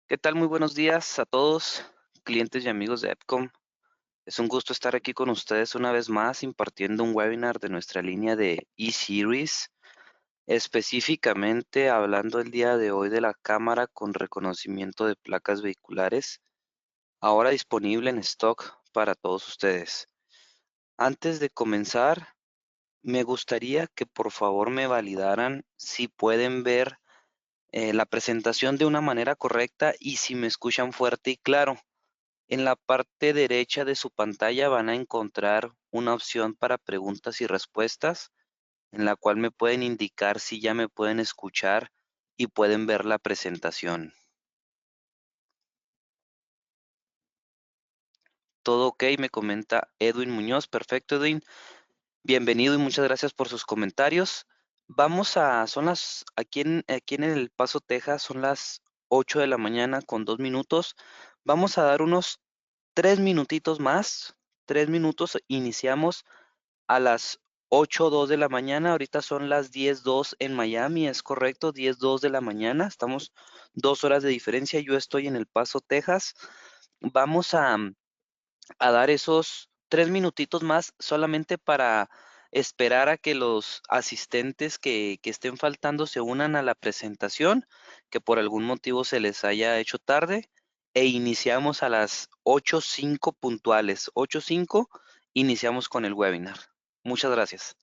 ¿Qué tal? Muy buenos días a todos, clientes y amigos de EPCOM. Es un gusto estar aquí con ustedes una vez más impartiendo un webinar de nuestra línea de E-Series, específicamente hablando el día de hoy de la cámara con reconocimiento de placas vehiculares, ahora disponible en stock para todos ustedes. Antes de comenzar, me gustaría que por favor me validaran si pueden ver la presentación de una manera correcta y si me escuchan fuerte y claro. En la parte derecha de su pantalla van a encontrar una opción para preguntas y respuestas, en la cual me pueden indicar si ya me pueden escuchar y pueden ver la presentación. Todo ok, me comenta Edwin Muñoz. Perfecto, Edwin. Bienvenido y muchas gracias por sus comentarios. Aquí en El Paso, Texas, son las 8 de la mañana con 2 minutos. Vamos a dar unos 3 minutitos más. 3 minutos, iniciamos a las 8:02 de la mañana. Ahorita son las 10:02 en Miami, es correcto, 10:02 de la mañana. Estamos 2 horas de diferencia. Yo estoy en El Paso, Texas. Vamos a dar esos 3 minutitos más solamente para esperar a que los asistentes que estén faltando se unan a la presentación, que por algún motivo se les haya hecho tarde, e iniciamos a las 8:05 puntuales. 8:05 iniciamos con el webinar. Muchas gracias.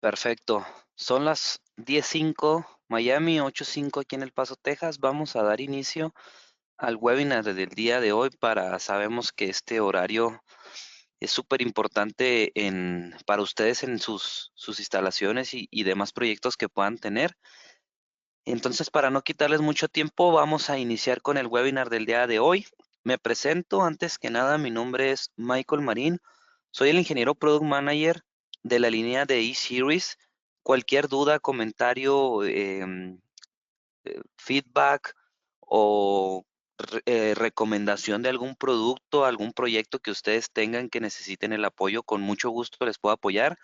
Perfecto. Son las 10:05 Miami, 8:05 aquí en El Paso, Texas. Vamos a dar inicio al webinar del día de hoy. Sabemos que este horario Es súper importante para ustedes en sus instalaciones y demás proyectos que puedan tener. Entonces, para no quitarles mucho tiempo, vamos a iniciar con el webinar del día de hoy. Me presento, antes que nada, mi nombre es Michael Marín. Soy el ingeniero Product Manager de la línea de E-Series. Cualquier duda, comentario, feedback o recomendación de algún producto, algún proyecto que ustedes tengan que necesiten el apoyo, con mucho gusto les puedo apoyar.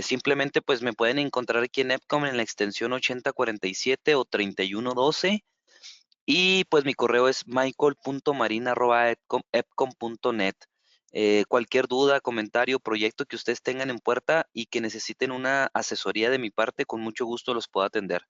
Simplemente pues me pueden encontrar aquí en EPCOM en la extensión 8047 o 3112 y pues mi correo es michael.marin@epcom.net. Cualquier duda, comentario, proyecto que ustedes tengan en puerta y que necesiten una asesoría de mi parte, con mucho gusto los puedo atender.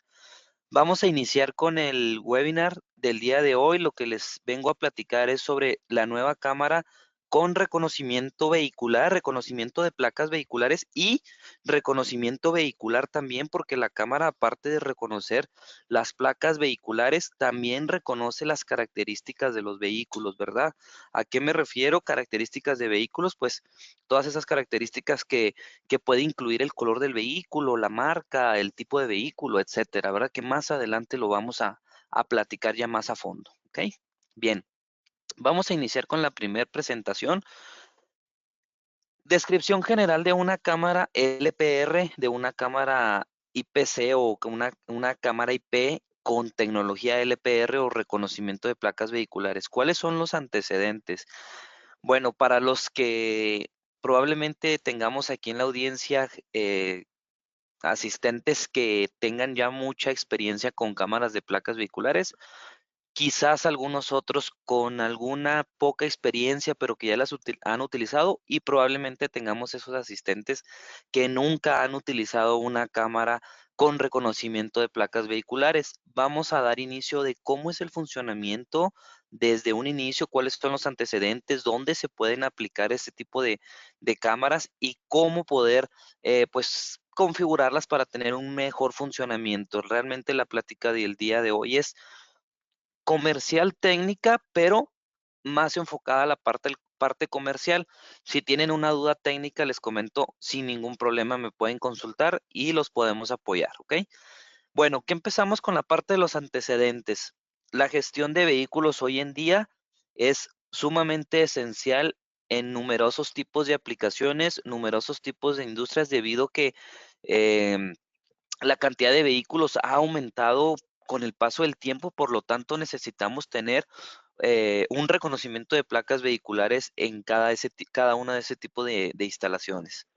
Vamos a iniciar con el webinar del día de hoy. Lo que les vengo a platicar es sobre la nueva cámara con reconocimiento vehicular, reconocimiento de placas vehiculares y reconocimiento vehicular también, porque la cámara, aparte de reconocer las placas vehiculares, también reconoce las características de los vehículos, ¿verdad? ¿A qué me refiero? Características de vehículos, pues todas esas características que puede incluir el color del vehículo, la marca, el tipo de vehículo, etcétera, ¿verdad? Que más adelante lo vamos a platicar ya más a fondo, ¿ok? Bien, vamos a iniciar con la primera presentación. Descripción general de una cámara LPR, de una cámara IPC o una cámara IP con tecnología LPR o reconocimiento de placas vehiculares. ¿Cuáles son los antecedentes? Bueno, para los que probablemente tengamos aquí en la audiencia, asistentes que tengan ya mucha experiencia con cámaras de placas vehiculares, quizás algunos otros con alguna poca experiencia, pero que ya las han utilizado, y probablemente tengamos esos asistentes que nunca han utilizado una cámara con reconocimiento de placas vehiculares. Vamos a dar inicio de cómo es el funcionamiento desde un inicio, cuáles son los antecedentes, dónde se pueden aplicar este tipo de cámaras y cómo poder pues configurarlas para tener un mejor funcionamiento. Realmente la plática del día de hoy es comercial técnica, pero más enfocada a la parte comercial. Si tienen una duda técnica, les comento, sin ningún problema me pueden consultar y los podemos apoyar, ¿ok? Bueno, ¿qué empezamos con la parte de los antecedentes? La gestión de vehículos hoy en día es sumamente esencial en numerosos tipos de aplicaciones, numerosos tipos de industrias, debido que em, la cantidad de vehículos ha aumentado con el paso del tiempo, por lo tanto necesitamos tener un reconocimiento de placas vehiculares en cada una de ese tipo de instalaciones.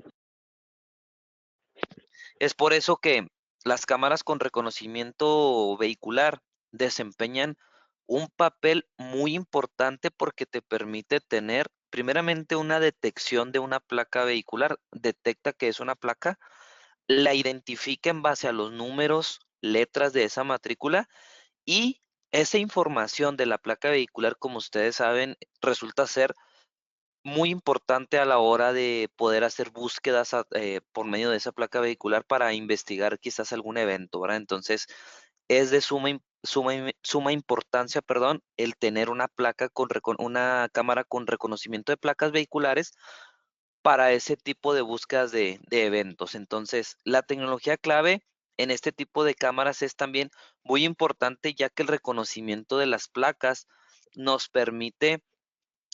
Es por eso que las cámaras con reconocimiento vehicular desempeñan un papel muy importante, porque te permite tener primeramente una detección de una placa vehicular, detecta que es una placa, la identifica en base a los números, letras de esa matrícula, y esa información de la placa vehicular, como ustedes saben, resulta ser muy importante a la hora de poder hacer búsquedas por medio de esa placa vehicular para investigar quizás algún evento, ¿verdad? Entonces, es de suma importancia, perdón, el tener una una cámara con reconocimiento de placas vehiculares para ese tipo de búsquedas de eventos. Entonces, la tecnología clave en este tipo de cámaras es también muy importante, ya que el reconocimiento de las placas nos permite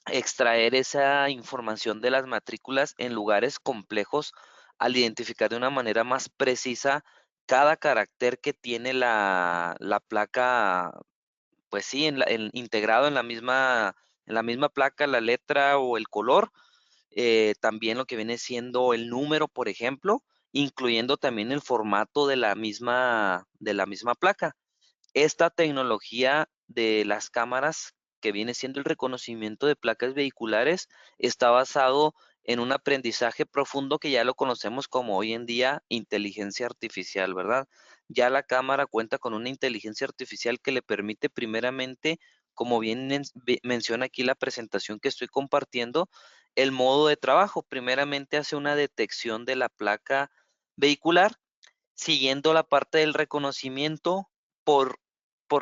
extraer esa información de las matrículas en lugares complejos, al identificar de una manera más precisa cada carácter que tiene la placa, pues sí, integrado en la misma placa, la letra o el color, también lo que viene siendo el número, por ejemplo, incluyendo también el formato de la misma placa. Esta tecnología de las cámaras, que viene siendo el reconocimiento de placas vehiculares, está basado en un aprendizaje profundo que ya lo conocemos como hoy en día inteligencia artificial, ¿verdad? Ya la cámara cuenta con una inteligencia artificial que le permite primeramente, como bien menciona aquí la presentación que estoy compartiendo, el modo de trabajo. Primeramente hace una detección de la placa vehicular, siguiendo la parte del reconocimiento. Por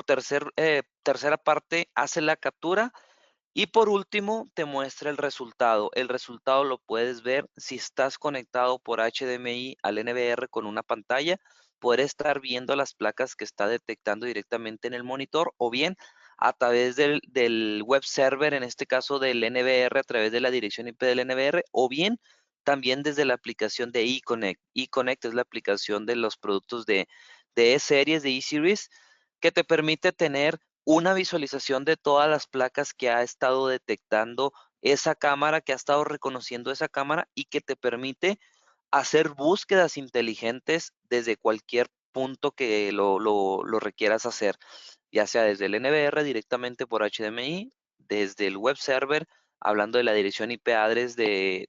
tercera parte hace la captura Y por último, te muestra el resultado. El resultado lo puedes ver si estás conectado por HDMI al NVR con una pantalla, poder estar viendo las placas que está detectando directamente en el monitor o bien a través del web server, en este caso del NVR, a través de la dirección IP del NVR, o bien también desde la aplicación de eConnect. eConnect es la aplicación de los productos de E-Series, de E-Series, que te permite tener una visualización de todas las placas que ha estado detectando esa cámara, que ha estado reconociendo esa cámara y que te permite hacer búsquedas inteligentes desde cualquier punto que lo requieras hacer, ya sea desde el NVR directamente por HDMI, desde el web server, hablando de la dirección IP address de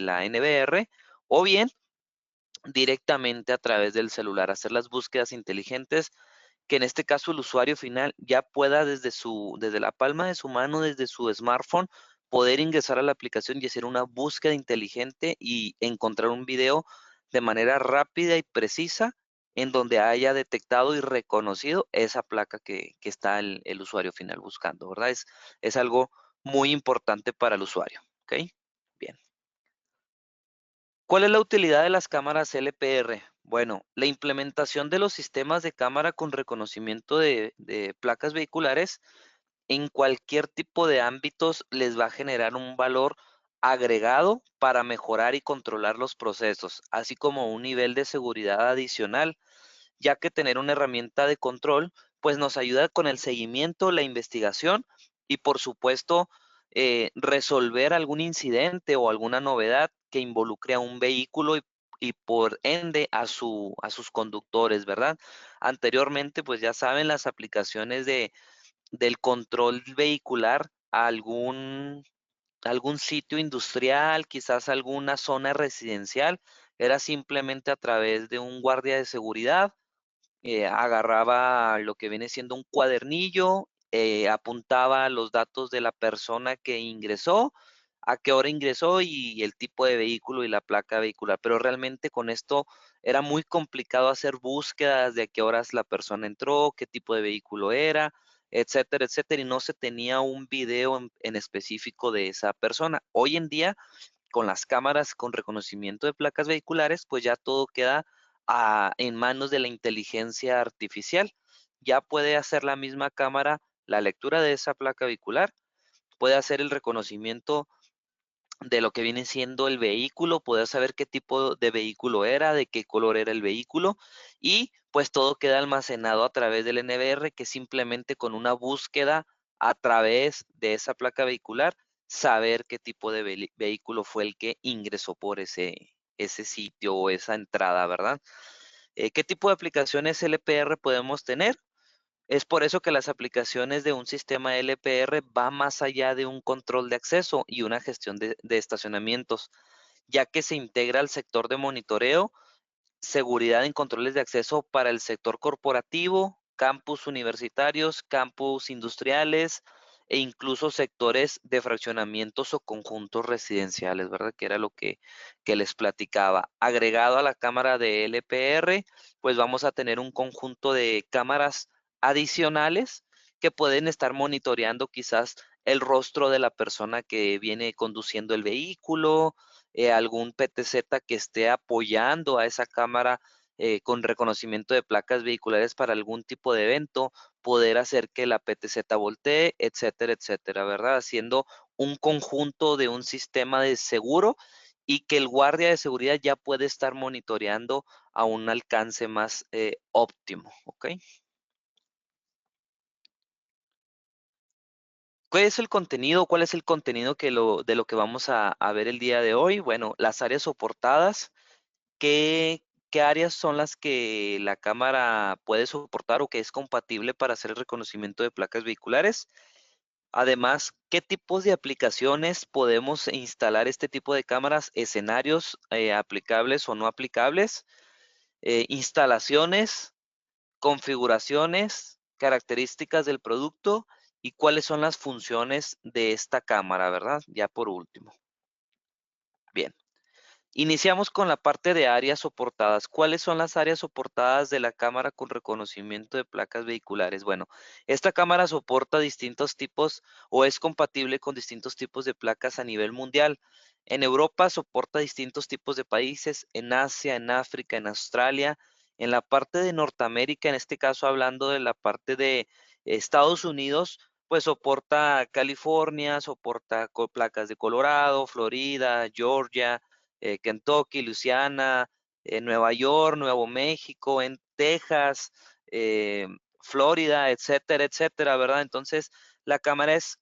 la NVR, o bien directamente a través del celular, hacer las búsquedas inteligentes que en este caso el usuario final ya pueda desde la palma de su mano, desde su smartphone, poder ingresar a la aplicación y hacer una búsqueda inteligente y encontrar un video de manera rápida y precisa en donde haya detectado y reconocido esa placa que está el usuario final buscando, ¿verdad? Es algo muy importante para el usuario, ¿ok? Bien. ¿Cuál es la utilidad de las cámaras LPR? Bueno, la implementación de los sistemas de cámara con reconocimiento de placas vehiculares en cualquier tipo de ámbitos les va a generar un valor agregado para mejorar y controlar los procesos, así como un nivel de seguridad adicional, ya que tener una herramienta de control, pues nos ayuda con el seguimiento, la investigación y por supuesto resolver algún incidente o alguna novedad que involucre a un vehículo y por ende a sus conductores, ¿verdad? Anteriormente, pues ya saben las aplicaciones del control vehicular a algún sitio industrial, quizás alguna zona residencial, era simplemente a través de un guardia de seguridad agarraba lo que viene siendo un cuadernillo, apuntaba los datos de la persona que ingresó, a qué hora ingresó y el tipo de vehículo y la placa vehicular. Pero realmente con esto era muy complicado hacer búsquedas de a qué horas la persona entró, qué tipo de vehículo era, etcétera, etcétera, y no se tenía un video en específico de esa persona. Hoy en día con las cámaras con reconocimiento de placas vehiculares, pues ya todo queda en manos de la inteligencia artificial. Ya puede hacer la misma cámara la lectura de esa placa vehicular, puede hacer el reconocimiento de lo que viene siendo el vehículo, poder saber qué tipo de vehículo era, de qué color era el vehículo y pues todo queda almacenado a través del NVR que simplemente con una búsqueda a través de esa placa vehicular saber qué tipo de vehículo fue el que ingresó por ese sitio o esa entrada, ¿verdad? ¿Qué tipo de aplicaciones LPR podemos tener? Es por eso que las aplicaciones de un sistema LPR va más allá de un control de acceso y una gestión de estacionamientos, ya que se integra al sector de monitoreo, seguridad en controles de acceso para el sector corporativo, campus universitarios, campus industriales e incluso sectores de fraccionamientos o conjuntos residenciales, ¿verdad? Que era lo que les platicaba. Agregado a la cámara de LPR, pues vamos a tener un conjunto de cámaras adicionales que pueden estar monitoreando quizás el rostro de la persona que viene conduciendo el vehículo, algún PTZ que esté apoyando a esa cámara con reconocimiento de placas vehiculares para algún tipo de evento, poder hacer que la PTZ voltee, etcétera, etcétera, ¿verdad? Haciendo un conjunto de un sistema de seguro y que el guardia de seguridad ya puede estar monitoreando a un alcance más óptimo, ¿ok? ¿Cuál es el contenido? ¿Cuál es el contenido de lo que vamos a ver el día de hoy? Bueno, las áreas soportadas. ¿Qué áreas son las que la cámara puede soportar o que es compatible para hacer el reconocimiento de placas vehiculares? Además, ¿qué tipos de aplicaciones podemos instalar este tipo de cámaras? Escenarios aplicables o no aplicables, instalaciones, configuraciones, características del producto y cuáles son las funciones de esta cámara, ¿verdad? Ya por último. Bien. Iniciamos con la parte de áreas soportadas. ¿Cuáles son las áreas soportadas de la cámara con reconocimiento de placas vehiculares? Bueno, esta cámara soporta distintos tipos o es compatible con distintos tipos de placas a nivel mundial. En Europa soporta distintos tipos de países, en Asia, en África, en Australia, en la parte de Norteamérica, en este caso hablando de la parte de Estados Unidos, pues soporta California, soporta placas de Colorado, Florida, Georgia, Kentucky, Luisiana, Nueva York, Nuevo México, en Texas, Florida, etcétera, etcétera, ¿verdad? Entonces, la cámara es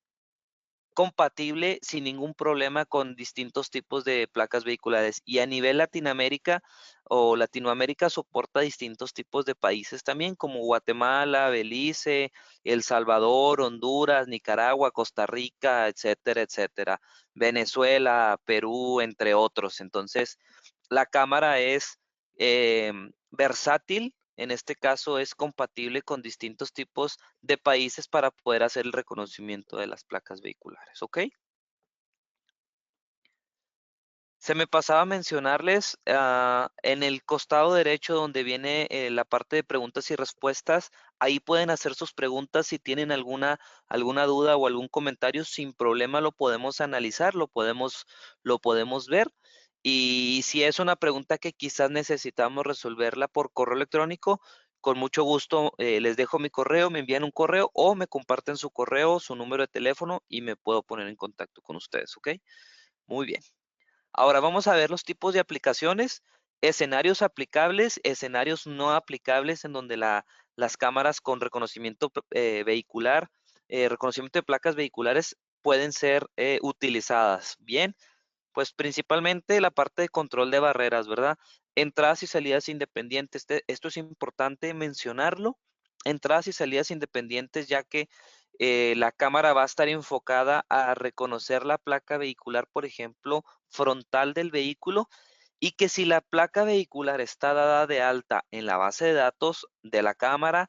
compatible sin ningún problema con distintos tipos de placas vehiculares. Y a nivel Latinoamérica o Latinoamérica soporta distintos tipos de países también, como Guatemala, Belice, El Salvador, Honduras, Nicaragua, Costa Rica, etcétera, etcétera. Venezuela, Perú, entre otros. Entonces, la cámara es versátil, en este caso es compatible con distintos tipos de países para poder hacer el reconocimiento de las placas vehiculares, ¿ok? Se me pasaba a mencionarles, en el costado derecho donde viene la parte de preguntas y respuestas, ahí pueden hacer sus preguntas si tienen alguna duda o algún comentario, sin problema lo podemos analizar, lo podemos ver. Y si es una pregunta que quizás necesitamos resolverla por correo electrónico, con mucho gusto les dejo mi correo, me envían un correo o me comparten su correo, su número de teléfono y me puedo poner en contacto con ustedes, ¿ok? Muy bien. Ahora vamos a ver los tipos de aplicaciones, escenarios aplicables, escenarios no aplicables en donde las cámaras con reconocimiento vehicular, reconocimiento de placas vehiculares pueden ser utilizadas. Bien, pues principalmente la parte de control de barreras, ¿verdad? Entradas y salidas independientes. Esto es importante mencionarlo. Entradas y salidas independientes, ya que la cámara va a estar enfocada a reconocer la placa vehicular, por ejemplo, frontal del vehículo, y que si la placa vehicular está dada de alta en la base de datos de la cámara,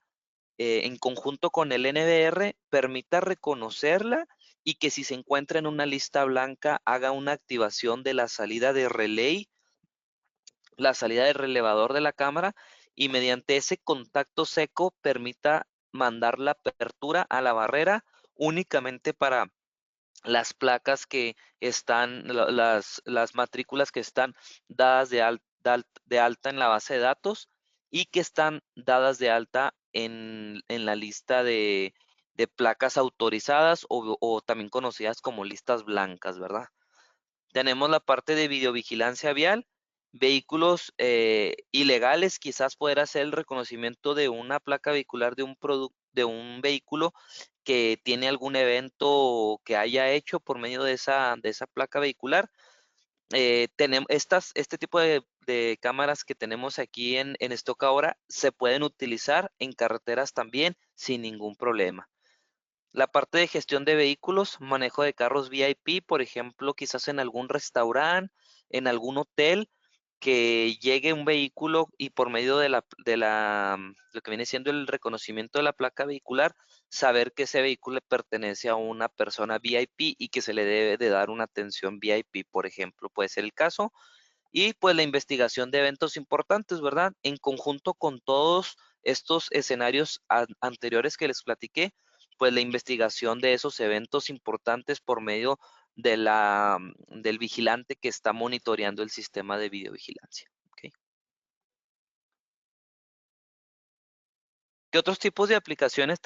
en conjunto con el NVR, permita reconocerla y que si se encuentra en una lista blanca haga una activación de la salida de relay, la salida de relevador de la cámara, y mediante ese contacto seco permita mandar la apertura a la barrera únicamente para las placas que están, las matrículas que están dadas de alta en la base de datos y que están dadas de alta en la lista de placas autorizadas o también conocidas como listas blancas, ¿verdad? Tenemos la parte de videovigilancia vial, vehículos ilegales, quizás poder hacer el reconocimiento de una placa vehicular de un vehículo que tiene algún evento que haya hecho por medio de esa placa vehicular. Este tipo de cámaras que tenemos aquí en stock ahora se pueden utilizar en carreteras también sin ningún problema. La parte de gestión de vehículos, manejo de carros VIP, por ejemplo, quizás en algún restaurante, en algún hotel, que llegue un vehículo y por medio lo que viene siendo el reconocimiento de la placa vehicular, saber que ese vehículo le pertenece a una persona VIP y que se le debe de dar una atención VIP, por ejemplo, puede ser el caso. Y pues la investigación de eventos importantes, ¿verdad? En conjunto con todos estos escenarios anteriores que les platiqué, pues la investigación de esos eventos importantes por medio del vigilante que está monitoreando el sistema de videovigilancia. ¿Ok? ¿Qué otros tipos de aplicaciones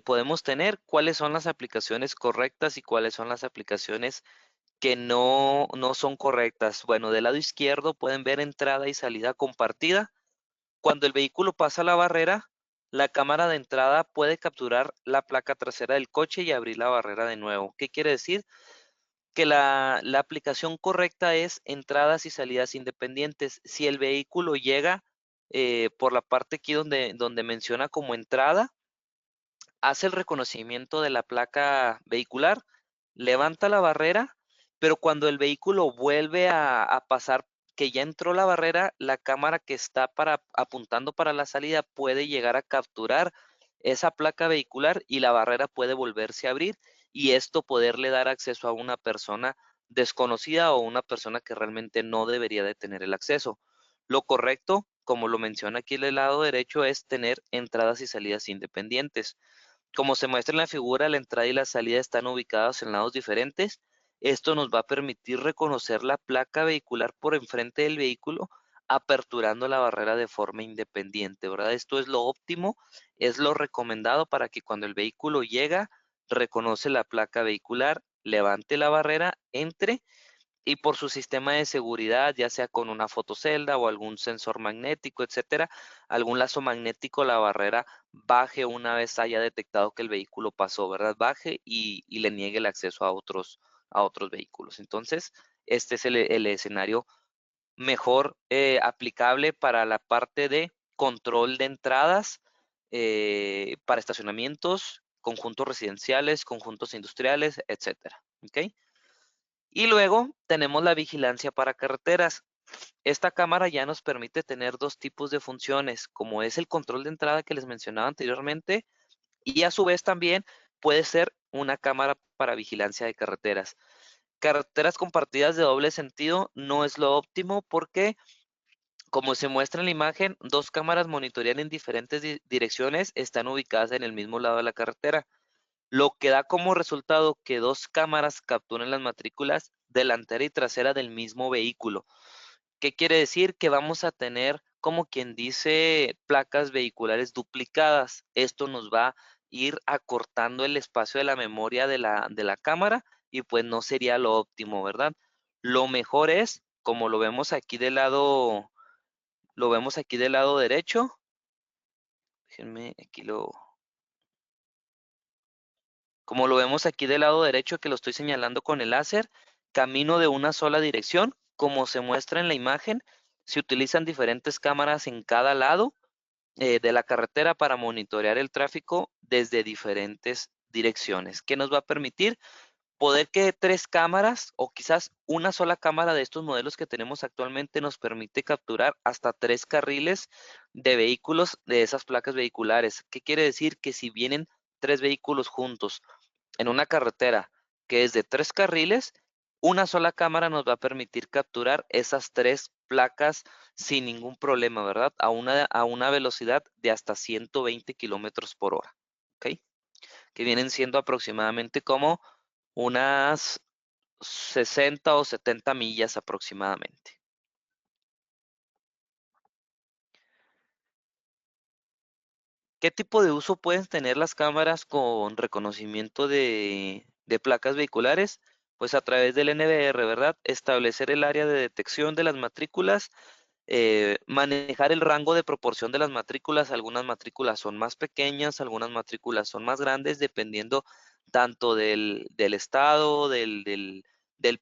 podemos tener? ¿Cuáles son las aplicaciones correctas y cuáles son las aplicaciones que no son correctas? Bueno, del lado izquierdo pueden ver entrada y salida compartida. Cuando el vehículo pasa la barrera, la cámara de entrada puede capturar la placa trasera del coche y abrir la barrera de nuevo. ¿Qué quiere decir? Que la aplicación correcta es entradas y salidas independientes. Si el vehículo llega por la parte aquí donde menciona como entrada, hace el reconocimiento de la placa vehicular, levanta la barrera, pero cuando el vehículo vuelve a pasar, que ya entró la barrera, la cámara que está apuntando para la salida puede llegar a capturar esa placa vehicular y la barrera puede volverse a abrir y esto poderle dar acceso a una persona desconocida o una persona que realmente no debería de tener el acceso. Lo correcto, como lo menciona aquí el lado derecho, es tener entradas y salidas independientes. Como se muestra en la figura, la entrada y la salida están ubicadas en lados diferentes. Esto nos va a permitir reconocer la placa vehicular por enfrente del vehículo, aperturando la barrera de forma independiente, ¿verdad? Esto es lo óptimo, es lo recomendado para que cuando el vehículo llega, reconoce la placa vehicular, levante la barrera, entre y por su sistema de seguridad, ya sea con una fotocelda o algún sensor magnético, etcétera, algún lazo magnético, la barrera baje una vez haya detectado que el vehículo pasó, ¿verdad? Baje y le niegue el acceso a otros vehículos. Entonces, este es el escenario mejor aplicable para la parte de control de entradas para estacionamientos, conjuntos residenciales, conjuntos industriales, etcétera. ¿Ok? Y luego tenemos la vigilancia para carreteras. Esta cámara ya nos permite tener dos tipos de funciones, como es el control de entrada que les mencionaba anteriormente, y a su vez también puede ser una cámara para vigilancia de carreteras. Carreteras compartidas de doble sentido no es lo óptimo porque, como se muestra en la imagen, dos cámaras monitorean en diferentes direcciones, están ubicadas en el mismo lado de la carretera, lo que da como resultado que dos cámaras capturen las matrículas delantera y trasera del mismo vehículo. ¿Qué quiere decir? Que vamos a tener, como quien dice, placas vehiculares duplicadas. Esto nos va a ir acortando el espacio de la memoria de la cámara y pues no sería lo óptimo, ¿verdad? Lo mejor es, como lo vemos aquí del lado derecho. Déjenme, aquí como lo vemos aquí del lado derecho que lo estoy señalando con el láser, camino de una sola dirección, como se muestra en la imagen, se utilizan diferentes cámaras en cada lado de la carretera para monitorear el tráfico desde diferentes direcciones. ¿Qué nos va a permitir? Poder que tres cámaras o quizás una sola cámara de estos modelos que tenemos actualmente nos permite capturar hasta tres carriles de vehículos de esas placas vehiculares. ¿Qué quiere decir? Que si vienen tres vehículos juntos en una carretera que es de tres carriles, una sola cámara nos va a permitir capturar esas tres placas sin ningún problema, ¿verdad? A una velocidad de hasta 120 kilómetros por hora, ¿ok? Que vienen siendo aproximadamente como unas 60 o 70 millas aproximadamente. ¿Qué tipo de uso pueden tener las cámaras con reconocimiento de placas vehiculares? Pues a través del NVR, ¿verdad? Establecer el área de detección de las matrículas, manejar el rango de proporción de las matrículas. Algunas matrículas son más pequeñas, algunas matrículas son más grandes, dependiendo tanto del estado, del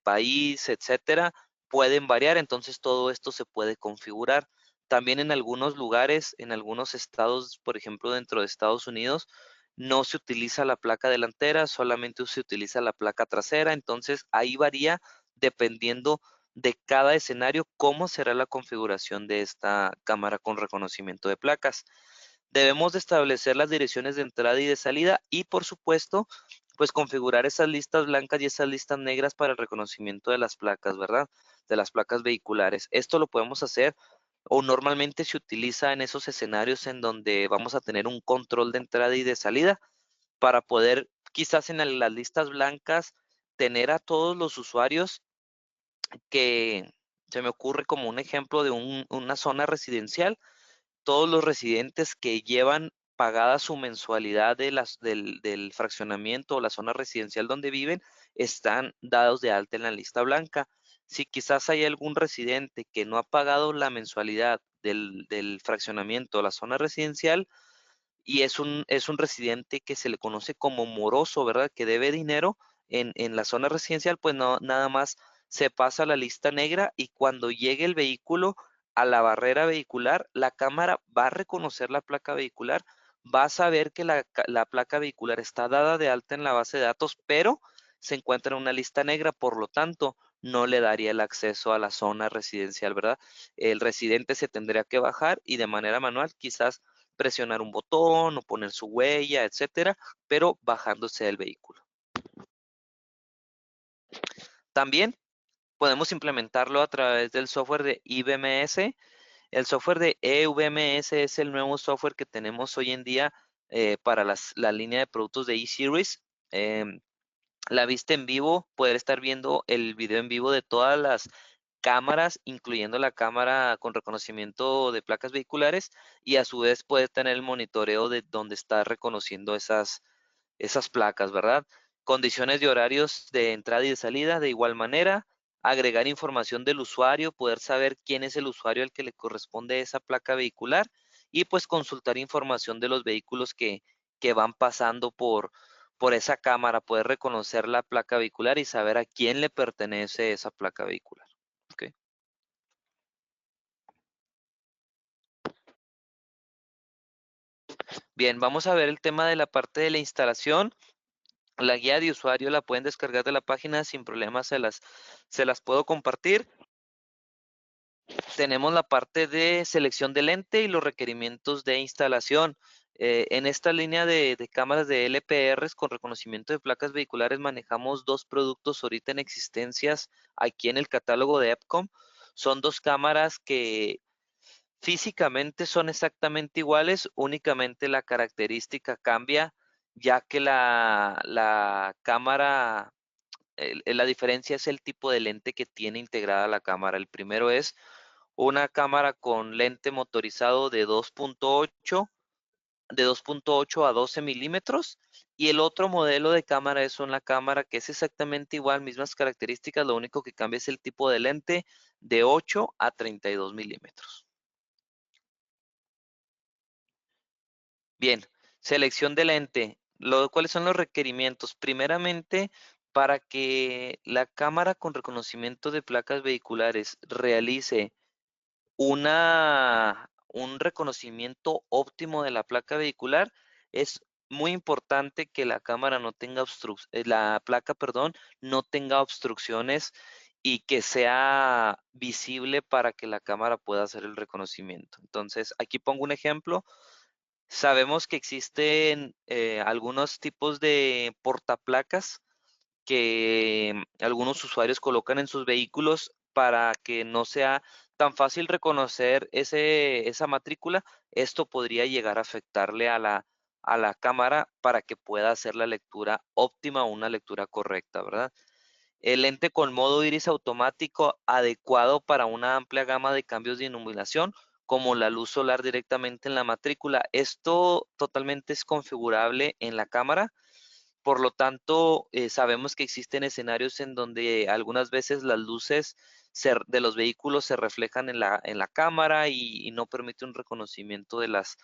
país, etcétera. Pueden variar, entonces todo esto se puede configurar. También en algunos lugares, en algunos estados, por ejemplo, dentro de Estados Unidos, no se utiliza la placa delantera, solamente se utiliza la placa trasera. Entonces ahí varía dependiendo de cada escenario cómo será la configuración de esta cámara con reconocimiento de placas. Debemos de establecer las direcciones de entrada y de salida y, por supuesto, pues configurar esas listas blancas y esas listas negras para el reconocimiento de las placas, ¿verdad? De las placas vehiculares. Esto lo podemos hacer o normalmente se utiliza en esos escenarios en donde vamos a tener un control de entrada y de salida para poder quizás en las listas blancas tener a todos los usuarios que se me ocurre como un ejemplo de una zona residencial, todos los residentes que llevan pagada su mensualidad del fraccionamiento o la zona residencial donde viven están dados de alta en la lista blanca. Si quizás hay algún residente que no ha pagado la mensualidad del fraccionamiento o la zona residencial, y es un residente que se le conoce como moroso, ¿verdad? Que debe dinero en la zona residencial, pues no, nada más se pasa a la lista negra y cuando llegue el vehículo a la barrera vehicular, la cámara va a reconocer la placa vehicular, va a saber que la placa vehicular está dada de alta en la base de datos, pero se encuentra en una lista negra, por lo tanto, no le daría el acceso a la zona residencial, ¿verdad? El residente se tendría que bajar y de manera manual quizás presionar un botón o poner su huella, etcétera, pero bajándose del vehículo. También podemos implementarlo a través del software de IBMS. El software de EVMS es el nuevo software que tenemos hoy en día para la línea de productos de E-Series. Em, la vista en vivo, poder estar viendo el video en vivo de todas las cámaras, incluyendo la cámara con reconocimiento de placas vehiculares, y a su vez poder tener el monitoreo de dónde está reconociendo esas placas, ¿verdad? Condiciones de horarios de entrada y de salida, de igual manera, agregar información del usuario, poder saber quién es el usuario al que le corresponde esa placa vehicular y pues consultar información de los vehículos que van pasando por esa cámara, poder reconocer la placa vehicular y saber a quién le pertenece esa placa vehicular. ¿Ok? Bien, vamos a ver el tema de la parte de la instalación. La guía de usuario la pueden descargar de la página sin problemas, se las puedo compartir. Tenemos la parte de selección de lente y los requerimientos de instalación. En esta línea de cámaras de LPRs con reconocimiento de placas vehiculares manejamos dos productos ahorita en existencias aquí en el catálogo de Epcom. Son dos cámaras que físicamente son exactamente iguales, únicamente la característica cambia, ya que la cámara la diferencia es el tipo de lente que tiene integrada la cámara. El primero es una cámara con lente motorizado de 2.8 a 12 milímetros, y el otro modelo de cámara es una cámara que es exactamente igual, mismas características, lo único que cambia es el tipo de lente de 8 a 32 milímetros. Bien, selección de lente. ¿Cuáles son los requerimientos? Primeramente, para que la cámara con reconocimiento de placas vehiculares realice un reconocimiento óptimo de la placa vehicular, es muy importante que la cámara no tenga la placa, perdón, no tenga obstrucciones y que sea visible para que la cámara pueda hacer el reconocimiento. Entonces, aquí pongo un ejemplo. Sabemos que existen algunos tipos de portaplacas que algunos usuarios colocan en sus vehículos para que no sea tan fácil reconocer esa matrícula. Esto podría llegar a afectarle a la cámara para que pueda hacer la lectura óptima o una lectura correcta, ¿verdad? El lente con modo iris automático adecuado para una amplia gama de cambios de iluminación, como la luz solar directamente en la matrícula. Esto totalmente es configurable en la cámara. Por lo tanto, sabemos que existen escenarios en donde algunas veces las luces de los vehículos se reflejan en la cámara y no permite un reconocimiento de las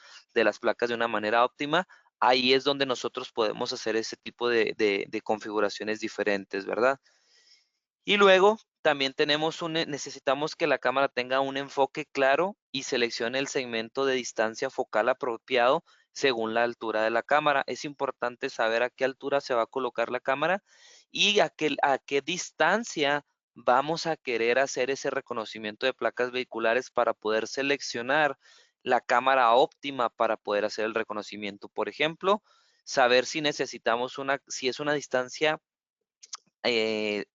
placas de una manera óptima. Ahí es donde nosotros podemos hacer ese tipo de configuraciones diferentes, ¿verdad? Y luego también necesitamos que la cámara tenga un enfoque claro y seleccione el segmento de distancia focal apropiado según la altura de la cámara. Es importante saber a qué altura se va a colocar la cámara y a qué distancia vamos a querer hacer ese reconocimiento de placas vehiculares para poder seleccionar la cámara óptima para poder hacer el reconocimiento. Por ejemplo, saber si es una distancia eh,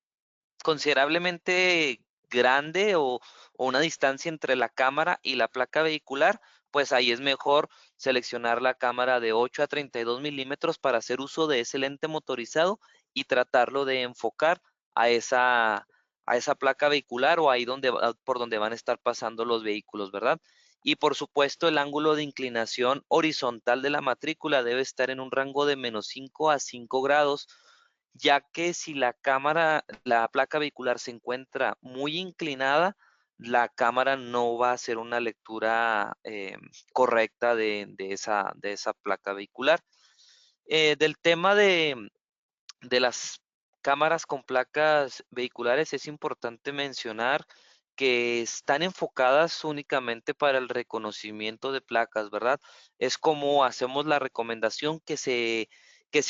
considerablemente grande o una distancia entre la cámara y la placa vehicular, pues ahí es mejor seleccionar la cámara de 8 a 32 milímetros para hacer uso de ese lente motorizado y tratarlo de enfocar a esa placa vehicular o ahí por donde van a estar pasando los vehículos, ¿verdad? Y por supuesto, el ángulo de inclinación horizontal de la matrícula debe estar en un rango de -5 a 5 grados, ya que si la placa vehicular se encuentra muy inclinada, la cámara no va a hacer una lectura correcta de esa placa vehicular. Del tema de las cámaras con placas vehiculares, es importante mencionar que están enfocadas únicamente para el reconocimiento de placas, ¿verdad? Es como hacemos la recomendación que se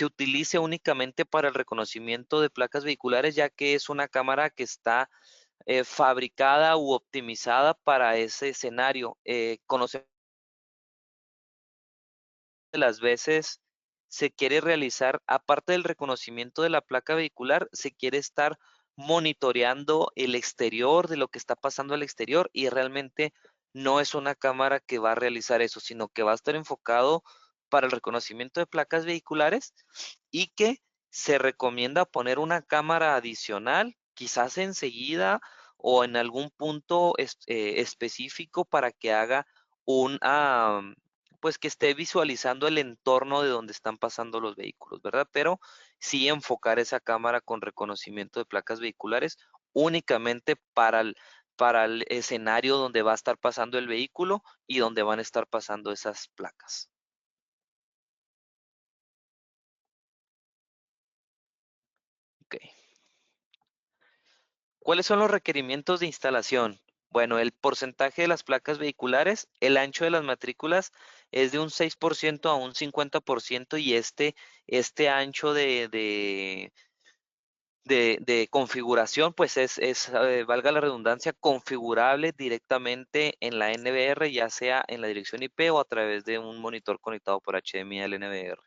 utilice únicamente para el reconocimiento de placas vehiculares, ya que es una cámara que está fabricada u optimizada para ese escenario. Conocemos de las veces se quiere realizar, aparte del reconocimiento de la placa vehicular, se quiere estar monitoreando el exterior de lo que está pasando al exterior y realmente no es una cámara que va a realizar eso, sino que va a estar enfocado para el reconocimiento de placas vehiculares y que se recomienda poner una cámara adicional, quizás enseguida o en algún punto específico para que haga un, pues que esté visualizando el entorno de donde están pasando los vehículos, ¿verdad? Pero sí enfocar esa cámara con reconocimiento de placas vehiculares únicamente para el escenario donde va a estar pasando el vehículo y donde van a estar pasando esas placas. Ok. ¿Cuáles son los requerimientos de instalación? Bueno, el porcentaje de las placas vehiculares, el ancho de las matrículas es de un 6% a un 50% y este ancho de configuración, pues valga la redundancia, configurable directamente en la NVR, ya sea en la dirección IP o a través de un monitor conectado por HDMI al NVR.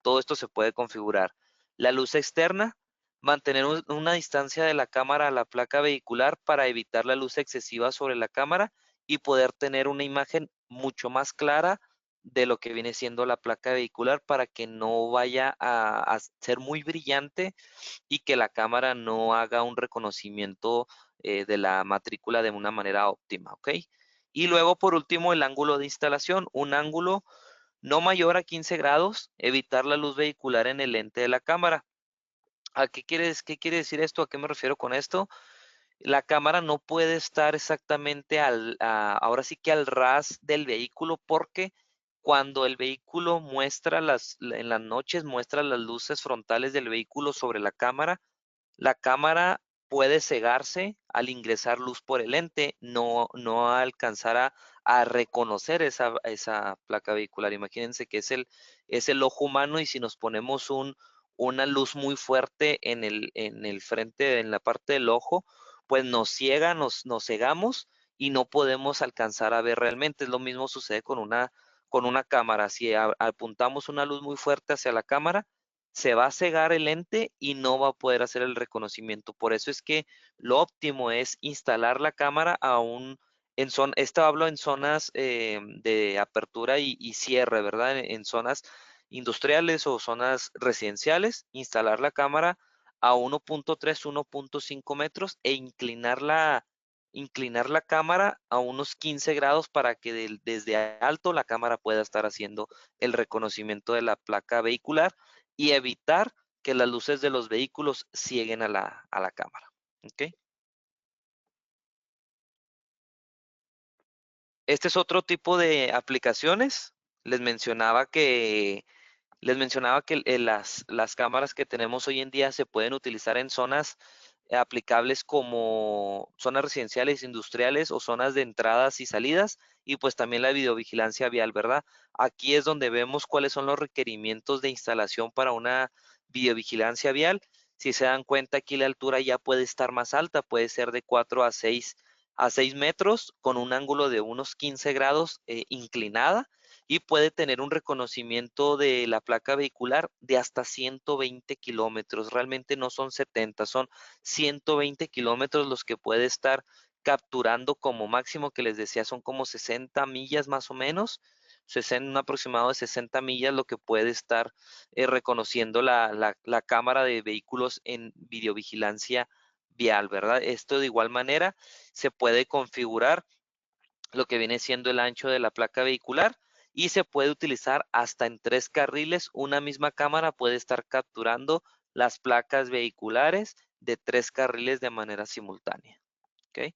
Todo esto se puede configurar. La luz externa, mantener una distancia de la cámara a la placa vehicular para evitar la luz excesiva sobre la cámara y poder tener una imagen mucho más clara de lo que viene siendo la placa vehicular para que no vaya a ser muy brillante y que la cámara no haga un reconocimiento de la matrícula de una manera óptima, ¿ok? Y luego, por último, el ángulo de instalación, un ángulo no mayor a 15 grados, evitar la luz vehicular en el lente de la cámara. ¿Qué quiere decir esto? ¿A qué me refiero con esto? La cámara no puede estar exactamente ahora sí que al ras del vehículo porque cuando el vehículo en las noches muestra las luces frontales del vehículo sobre la cámara puede cegarse al ingresar luz por el lente, no alcanzar a reconocer esa placa vehicular. Imagínense que es el ojo humano y si nos ponemos una luz muy fuerte en el frente, en la parte del ojo, pues nos ciega, nos cegamos y no podemos alcanzar a ver realmente. Es lo mismo sucede con una cámara. Si apuntamos una luz muy fuerte hacia la cámara, se va a cegar el lente y no va a poder hacer el reconocimiento. Por eso es que lo óptimo es instalar la cámara esto hablo en zonas de apertura y cierre, ¿verdad? En zonas industriales o zonas residenciales, instalar la cámara a 1.3, 1.5 metros e inclinar la cámara a unos 15 grados para que desde alto la cámara pueda estar haciendo el reconocimiento de la placa vehicular y evitar que las luces de los vehículos cieguen a a la cámara. ¿Ok? Este es otro tipo de aplicaciones. Les mencionaba que Les mencionaba que las cámaras que tenemos hoy en día se pueden utilizar en zonas aplicables como zonas residenciales, industriales o zonas de entradas y salidas y pues también la videovigilancia vial, ¿verdad? Aquí es donde vemos cuáles son los requerimientos de instalación para una videovigilancia vial. Si se dan cuenta, aquí la altura ya puede estar más alta, puede ser de 4 a 6 metros con un ángulo de unos 15 grados inclinada y puede tener un reconocimiento de la placa vehicular de hasta 120 kilómetros. Realmente no son 70, son 120 kilómetros los que puede estar capturando como máximo que les decía son como 60 millas más o menos, un aproximado de 60 millas lo que puede estar reconociendo la cámara de vehículos en videovigilancia vial, ¿verdad? Esto de igual manera se puede configurar lo que viene siendo el ancho de la placa vehicular y se puede utilizar hasta en 3 carriles. Una misma cámara puede estar capturando las placas vehiculares de 3 carriles de manera simultánea. ¿Ok?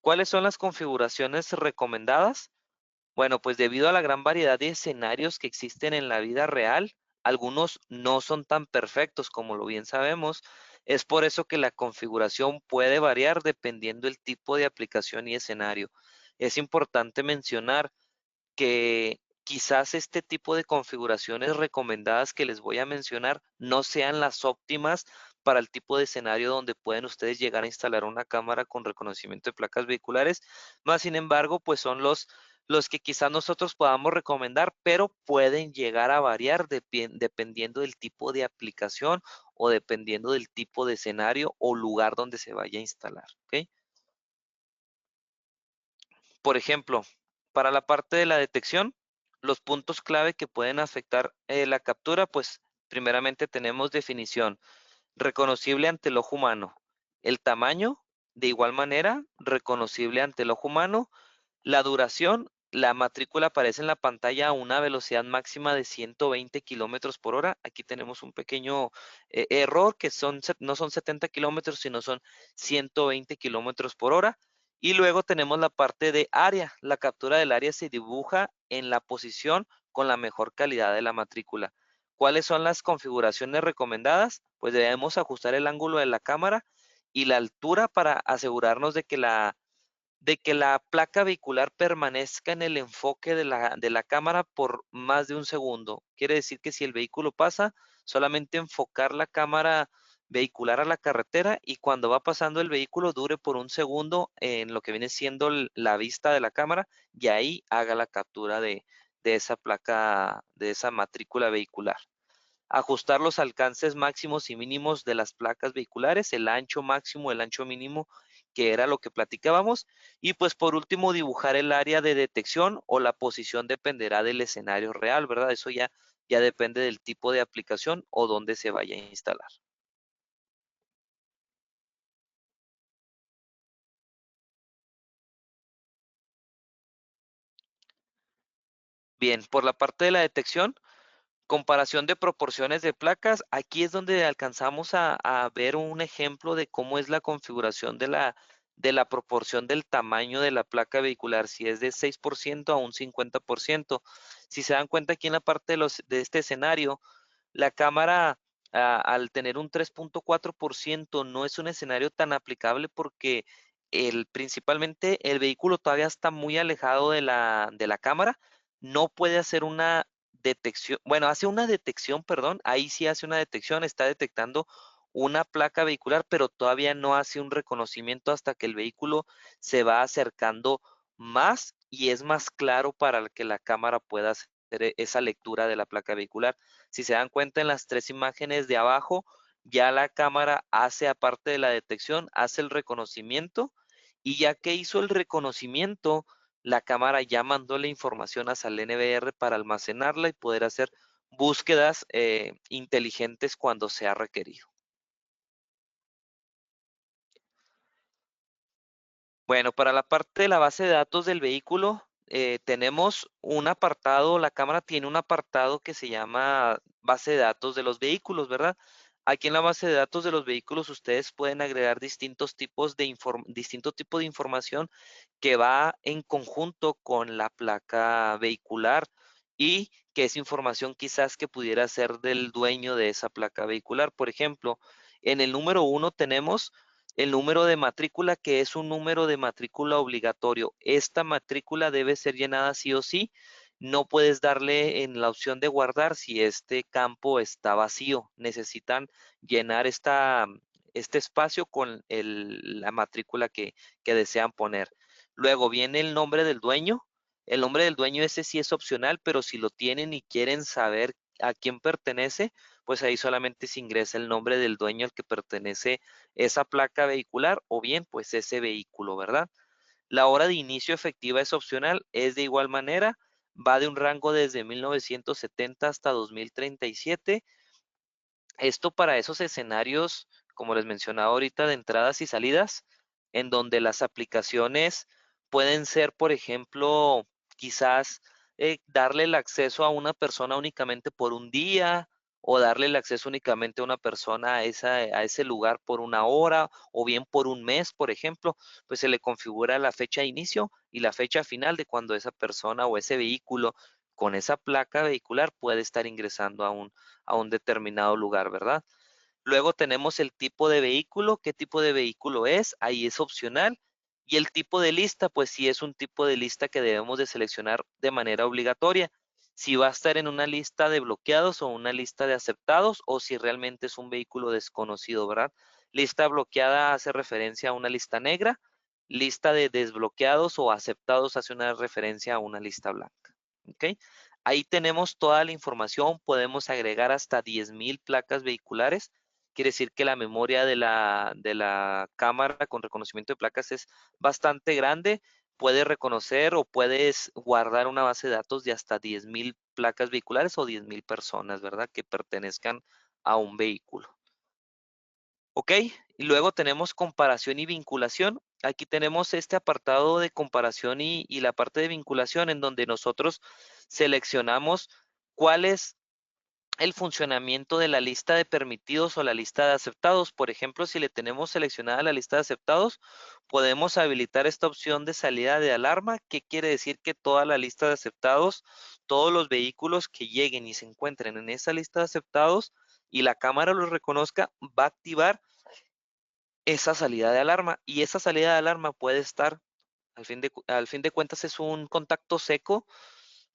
¿Cuáles son las configuraciones recomendadas? Bueno, pues debido a la gran variedad de escenarios que existen en la vida real, algunos no son tan perfectos como lo bien sabemos. Es por eso que la configuración puede variar dependiendo del tipo de aplicación y escenario. Es importante mencionar que quizás este tipo de configuraciones recomendadas que les voy a mencionar no sean las óptimas para el tipo de escenario donde pueden ustedes llegar a instalar una cámara con reconocimiento de placas vehiculares, más sin embargo, pues son los que quizás nosotros podamos recomendar, pero pueden llegar a variar dependiendo del tipo de aplicación o dependiendo del tipo de escenario o lugar donde se vaya a instalar, ¿ok? Por ejemplo, para la parte de la detección, los puntos clave que pueden afectar la captura, pues primeramente tenemos definición, reconocible ante el ojo humano. El tamaño, de igual manera, reconocible ante el ojo humano. La duración, la matrícula aparece en la pantalla a una velocidad máxima de 120 kilómetros por hora. Aquí tenemos un pequeño error que no son 70 kilómetros, sino son 120 kilómetros por hora. Y luego tenemos la parte de área. La captura del área se dibuja en la posición con la mejor calidad de la matrícula. ¿Cuáles son las configuraciones recomendadas? Pues debemos ajustar el ángulo de la cámara y la altura para asegurarnos de que la placa vehicular permanezca en el enfoque de la cámara por más de un segundo. Quiere decir que si el vehículo pasa, solamente enfocar la cámara vehicular a la carretera y cuando va pasando el vehículo dure por un segundo en lo que viene siendo la vista de la cámara y ahí haga la captura de esa placa, de esa matrícula vehicular. Ajustar los alcances máximos y mínimos de las placas vehiculares, el ancho máximo, el ancho mínimo, que era lo que platicábamos. Y pues por último, dibujar el área de detección o la posición dependerá del escenario real, ¿verdad? Eso ya depende del tipo de aplicación o dónde se vaya a instalar. Bien, por la parte de la detección, comparación de proporciones de placas, aquí es donde alcanzamos a ver un ejemplo de cómo es la configuración de la proporción del tamaño de la placa vehicular, si es de 6% a un 50%. Si se dan cuenta aquí en la parte de este escenario, la cámara al tener un 3.4% no es un escenario tan aplicable porque principalmente el vehículo todavía está muy alejado de la cámara, no puede hacer una detección, bueno, hace una detección, perdón, ahí sí hace una detección, está detectando una placa vehicular, pero todavía no hace un reconocimiento hasta que el vehículo se va acercando más y es más claro para que la cámara pueda hacer esa lectura de la placa vehicular. Si se dan cuenta en las tres imágenes de abajo, ya la cámara hace, aparte de la detección, hace el reconocimiento y ya que hizo el reconocimiento, la cámara ya mandó la información hacia el NVR para almacenarla y poder hacer búsquedas inteligentes cuando sea requerido. Bueno, para la parte de la base de datos del vehículo, tenemos un apartado, la cámara tiene un apartado que se llama base de datos de los vehículos, ¿verdad? Aquí en la base de datos de los vehículos ustedes pueden agregar distinto tipo de información que va en conjunto con la placa vehicular y que es información quizás que pudiera ser del dueño de esa placa vehicular. Por ejemplo, en el número 1 tenemos el número de matrícula, que es un número de matrícula obligatorio. Esta matrícula debe ser llenada sí o sí. No puedes darle en la opción de guardar si este campo está vacío. Necesitan llenar este espacio con la matrícula que desean poner. Luego viene el nombre del dueño. El nombre del dueño ese sí es opcional, pero si lo tienen y quieren saber a quién pertenece, pues ahí solamente se ingresa el nombre del dueño al que pertenece esa placa vehicular o bien pues ese vehículo, ¿verdad? La hora de inicio efectiva es opcional, es de igual manera, va de un rango desde 1970 hasta 2037. Esto para esos escenarios, como les mencionaba ahorita, de entradas y salidas, en donde las aplicaciones pueden ser, por ejemplo, quizás darle el acceso a una persona únicamente por un día o darle el acceso únicamente a una persona a ese lugar por una hora o bien por un mes, por ejemplo, pues se le configura la fecha de inicio y la fecha final de cuando esa persona o ese vehículo con esa placa vehicular puede estar ingresando a un determinado lugar, ¿verdad? Luego tenemos el tipo de vehículo, qué tipo de vehículo es, ahí es opcional. Y el tipo de lista, pues sí es un tipo de lista que debemos de seleccionar de manera obligatoria. Si va a estar en una lista de bloqueados o una lista de aceptados o si realmente es un vehículo desconocido, ¿verdad? Lista bloqueada hace referencia a una lista negra lista de desbloqueados o aceptados hace una referencia a una lista blanca. ¿Ok? Ahí tenemos toda la información, podemos agregar hasta 10,000 placas vehiculares. Quiere decir que la memoria de la cámara con reconocimiento de placas es bastante grande. Puede reconocer o puedes guardar una base de datos de hasta 10,000 placas vehiculares o 10,000 personas, ¿verdad? Que pertenezcan a un vehículo. ¿Ok? Y luego tenemos comparación y vinculación. Aquí tenemos este apartado de comparación y la parte de vinculación en donde nosotros seleccionamos cuál es el funcionamiento de la lista de permitidos o la lista de aceptados. Por ejemplo, si le tenemos seleccionada la lista de aceptados, podemos habilitar esta opción de salida de alarma. ¿Qué quiere decir? Que toda la lista de aceptados, todos los vehículos que lleguen y se encuentren en esa lista de aceptados y la cámara los reconozca, va a activar esa salida de alarma. Y esa salida de alarma puede estar, al fin de cuentas, es un contacto seco.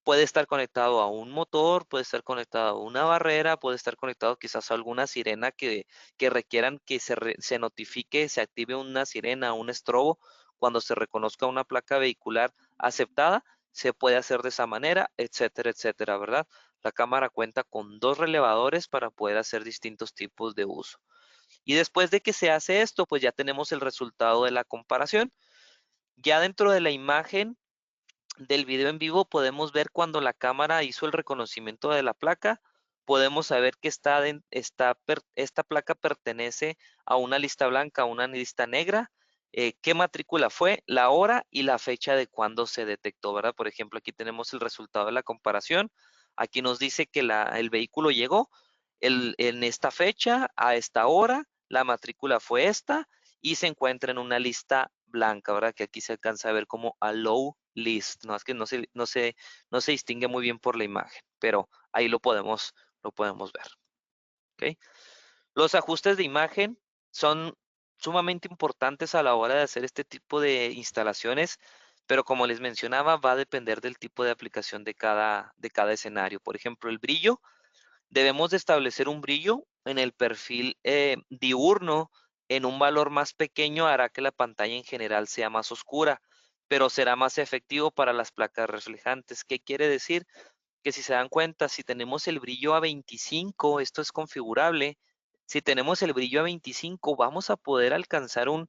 Puede estar conectado a un motor, puede estar conectado a una barrera, puede estar conectado quizás a alguna sirena que requieran que se notifique, se active una sirena, un estrobo cuando se reconozca una placa vehicular aceptada. Se puede hacer de esa manera, etcétera, etcétera, ¿verdad? La cámara cuenta con 2 relevadores para poder hacer distintos tipos de uso. Y después de que se hace esto, pues ya tenemos el resultado de la comparación. Ya dentro de la imagen del video en vivo podemos ver cuando la cámara hizo el reconocimiento de la placa. Podemos saber que esta placa pertenece a una lista blanca, a una lista negra, qué matrícula fue, la hora y la fecha de cuando se detectó, ¿verdad? Por ejemplo, aquí tenemos el resultado de la comparación. Aquí nos dice que el vehículo llegó en esta fecha, a esta hora, la matrícula fue esta y se encuentra en una lista blanca, ¿verdad? Que aquí se alcanza a ver como a low list, no es que no se distingue muy bien por la imagen, pero ahí lo podemos ver. ¿Ok? Los ajustes de imagen son sumamente importantes a la hora de hacer este tipo de instalaciones, pero como les mencionaba, va a depender del tipo de aplicación de cada escenario. Por ejemplo, el brillo. Debemos de establecer un brillo en el perfil diurno. En un valor más pequeño hará que la pantalla en general sea más oscura, pero será más efectivo para las placas reflejantes. ¿Qué quiere decir? Que si se dan cuenta, si tenemos el brillo a 25, esto es configurable. Si tenemos el brillo a 25, vamos a poder alcanzar un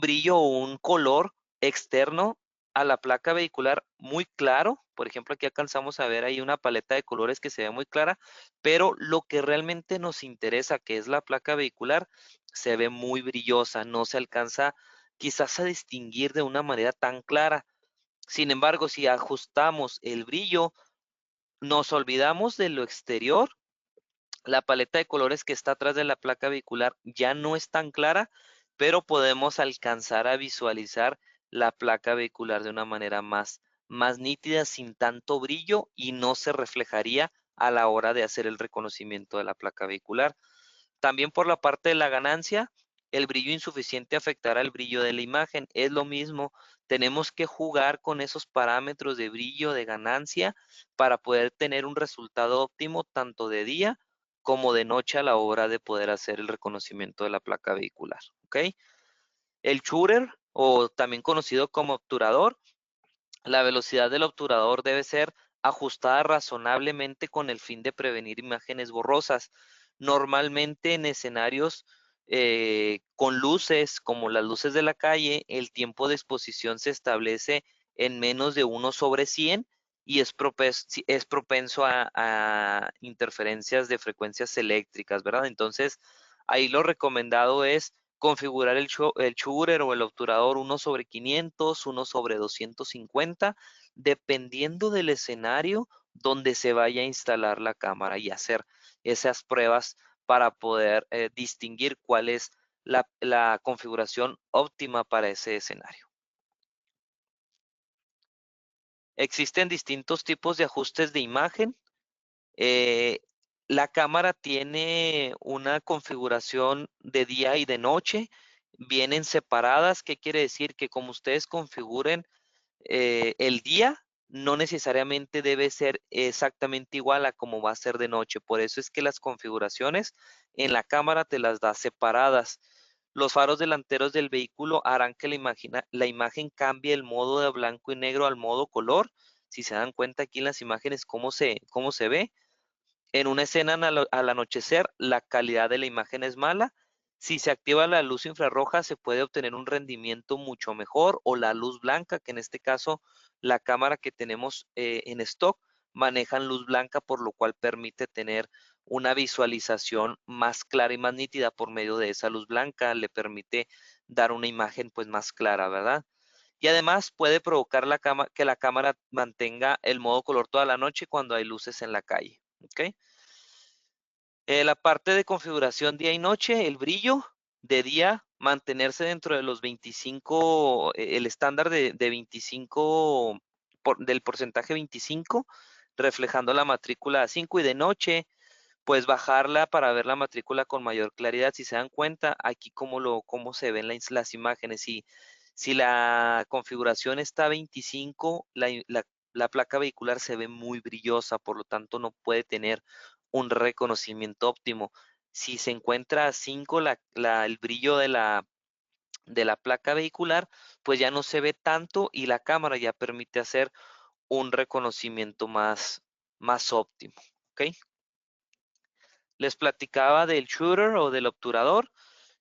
brillo o un color externo a la placa vehicular muy claro. Por ejemplo, aquí alcanzamos a ver ahí una paleta de colores que se ve muy clara, pero lo que realmente nos interesa, que es la placa vehicular, se ve muy brillosa, no se alcanza quizás a distinguir de una manera tan clara. Sin embargo, si ajustamos el brillo, nos olvidamos de lo exterior. La paleta de colores que está atrás de la placa vehicular ya no es tan clara, pero podemos alcanzar a visualizar la placa vehicular de una manera más nítida, sin tanto brillo, y no se reflejaría a la hora de hacer el reconocimiento de la placa vehicular. También por la parte de la ganancia, el brillo insuficiente afectará el brillo de la imagen. Es lo mismo, tenemos que jugar con esos parámetros de brillo, de ganancia, para poder tener un resultado óptimo tanto de día como de noche a la hora de poder hacer el reconocimiento de la placa vehicular. ¿Ok? El shooter, o también conocido como obturador, la velocidad del obturador debe ser ajustada razonablemente con el fin de prevenir imágenes borrosas. Normalmente en escenarios con luces, como las luces de la calle, el tiempo de exposición se establece en menos de 1/100 y es propenso a interferencias de frecuencias eléctricas, ¿verdad? Entonces, ahí lo recomendado es configurar el shooter o el obturador 1/500, 1/250, dependiendo del escenario donde se vaya a instalar la cámara, y hacer esas pruebas para poder distinguir cuál es la configuración óptima para ese escenario. Existen distintos tipos de ajustes de imagen. Eh, la cámara tiene una configuración de día y de noche, vienen separadas. ¿Qué quiere decir? Que como ustedes configuren el día, no necesariamente debe ser exactamente igual a como va a ser de noche. Por eso es que las configuraciones en la cámara te las da separadas. Los faros delanteros del vehículo harán que la imagen cambie el modo de blanco y negro al modo color. Si se dan cuenta aquí en las imágenes cómo se ve. En una escena al anochecer, la calidad de la imagen es mala. Si se activa la luz infrarroja, se puede obtener un rendimiento mucho mejor, o la luz blanca, que en este caso la cámara que tenemos en stock manejan luz blanca, por lo cual permite tener una visualización más clara y más nítida por medio de esa luz blanca, le permite dar una imagen pues más clara, ¿verdad? Y además puede provocar que la cámara mantenga el modo color toda la noche cuando hay luces en la calle. ¿Ok? La parte de configuración día y noche, el brillo de día, mantenerse dentro de los 25, el estándar de 25, del porcentaje 25, reflejando la matrícula a 5, y de noche, pues bajarla para ver la matrícula con mayor claridad. Si se dan cuenta, aquí cómo se ven las imágenes. Si la configuración está a 25, la placa vehicular se ve muy brillosa, por lo tanto no puede tener un reconocimiento óptimo. Si se encuentra a 5 el brillo de la placa vehicular, pues ya no se ve tanto y la cámara ya permite hacer un reconocimiento más óptimo. ¿Ok? Les platicaba del shooter o del obturador.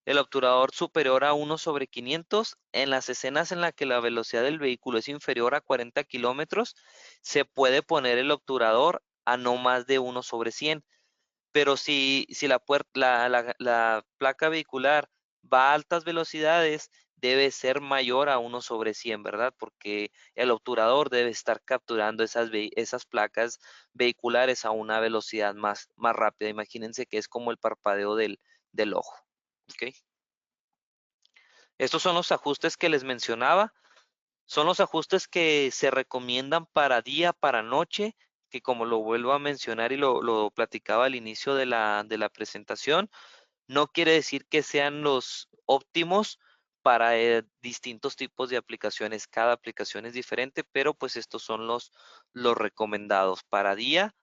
El obturador superior a 1/500, en las escenas en las que la velocidad del vehículo es inferior a 40 kilómetros, se puede poner el obturador a no más de 1/100. Pero si la placa vehicular va a altas velocidades, debe ser mayor a 1/100, ¿verdad? Porque el obturador debe estar capturando esas placas vehiculares a una velocidad más rápida. Imagínense que es como el parpadeo del ojo. ¿Ok? Estos son los ajustes que les mencionaba. Son los ajustes que se recomiendan para día, para noche, que como lo vuelvo a mencionar y lo platicaba al inicio de la presentación, no quiere decir que sean los óptimos para distintos tipos de aplicaciones. Cada aplicación es diferente, pero pues estos son los recomendados. Para día,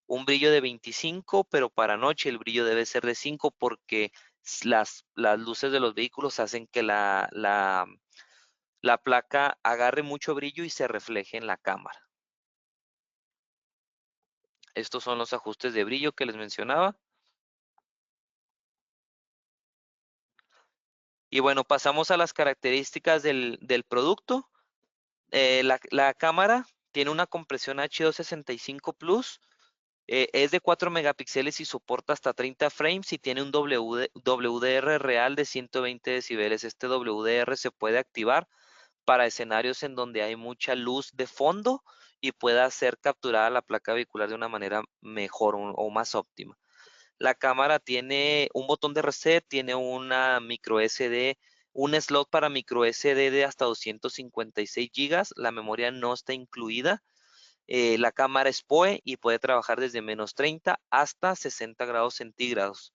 un brillo de 25, pero para noche el brillo debe ser de 5, porque las luces de los vehículos hacen que la placa agarre mucho brillo y se refleje en la cámara. Estos son los ajustes de brillo que les mencionaba. Y bueno, pasamos a las características del producto. La cámara tiene una compresión H265 Plus, es de 4 megapíxeles y soporta hasta 30 frames, y tiene un WDR real de 120 decibeles. Este WDR se puede activar para escenarios en donde hay mucha luz de fondo y pueda ser capturada la placa vehicular de una manera mejor o más óptima. La cámara tiene un botón de reset, tiene una micro SD, un slot para micro SD de hasta 256 gigas. La memoria no está incluida. La cámara es PoE y puede trabajar desde -30 hasta 60 grados centígrados.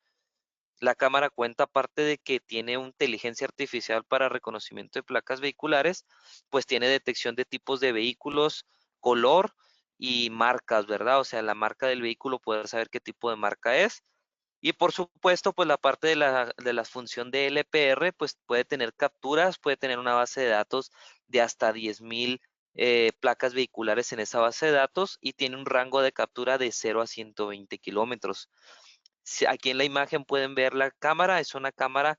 La cámara cuenta, aparte de que tiene una inteligencia artificial para reconocimiento de placas vehiculares, pues tiene detección de tipos de vehículos, color y marcas, ¿verdad? O sea, la marca del vehículo, poder saber qué tipo de marca es. Y por supuesto, pues la parte de la función de LPR, pues puede tener capturas, puede tener una base de datos de hasta 10,000 placas vehiculares en esa base de datos, y tiene un rango de captura de 0 a 120 kilómetros. Aquí en la imagen pueden ver la cámara, es una cámara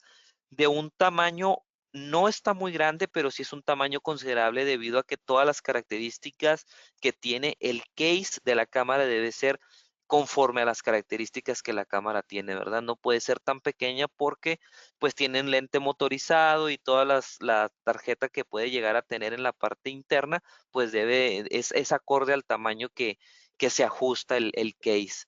de un tamaño, no está muy grande, pero sí es un tamaño considerable, debido a que todas las características que tiene el case de la cámara debe ser conforme a las características que la cámara tiene, ¿verdad? No puede ser tan pequeña, porque pues tienen lente motorizado, y la tarjeta que puede llegar a tener en la parte interna, pues es acorde al tamaño que se ajusta el case.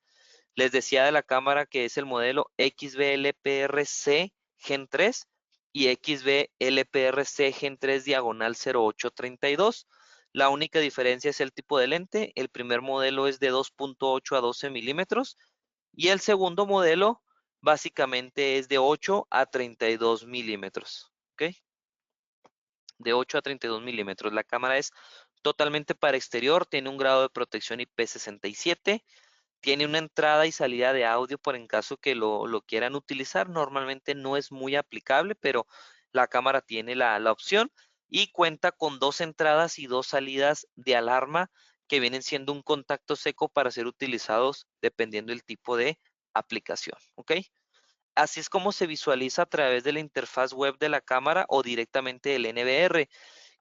Les decía de la cámara que es el modelo XB-LPRC Gen 3 y XB-LPRC Gen 3 diagonal 0832. La única diferencia es el tipo de lente. El primer modelo es de 2.8 a 12 milímetros, y el segundo modelo básicamente es de 8 a 32 milímetros. ¿Ok? De 8 a 32 milímetros. La cámara es totalmente para exterior, tiene un grado de protección IP67. Tiene una entrada y salida de audio por en caso que lo quieran utilizar. Normalmente no es muy aplicable, pero la cámara tiene la opción y cuenta con 2 entradas y 2 salidas de alarma que vienen siendo un contacto seco para ser utilizados dependiendo del tipo de aplicación, ¿ok? Así es como se visualiza a través de la interfaz web de la cámara o directamente del NVR.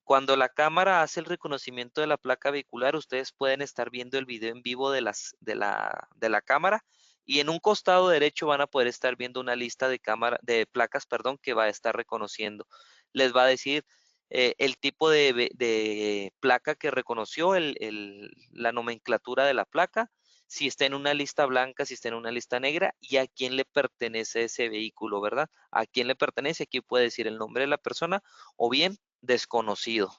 Cuando la cámara hace el reconocimiento de la placa vehicular, ustedes pueden estar viendo el video en vivo de la cámara y en un costado derecho van a poder estar viendo una lista de placas, perdón, que va a estar reconociendo. Les va a decir el tipo de placa que reconoció, la nomenclatura de la placa, si está en una lista blanca, si está en una lista negra y a quién le pertenece ese vehículo, ¿verdad? A quién le pertenece, aquí puede decir el nombre de la persona o bien desconocido.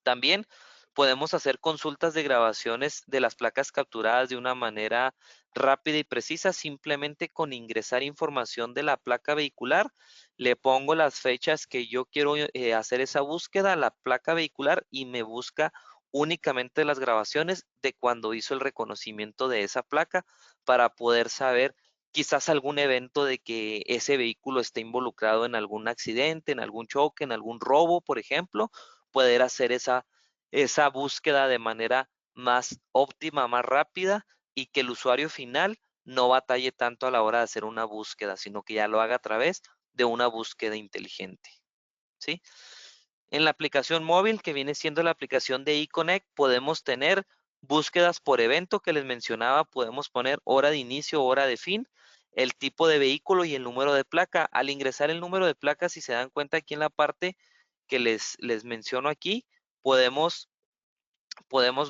También podemos hacer consultas de grabaciones de las placas capturadas de una manera rápida y precisa, simplemente con ingresar información de la placa vehicular. Le pongo las fechas que yo quiero hacer esa búsqueda, la placa vehicular, y me busca únicamente las grabaciones de cuando hizo el reconocimiento de esa placa para poder saber quizás algún evento de que ese vehículo esté involucrado en algún accidente, en algún choque, en algún robo, por ejemplo, poder hacer esa búsqueda de manera más óptima, más rápida y que el usuario final no batalle tanto a la hora de hacer una búsqueda, sino que ya lo haga a través de una búsqueda inteligente, ¿sí? En la aplicación móvil, que viene siendo la aplicación de eConnect, podemos tener búsquedas por evento que les mencionaba, podemos poner hora de inicio, hora de fin, el tipo de vehículo y el número de placa. Al ingresar el número de placa, si se dan cuenta aquí en la parte que les menciono aquí, podemos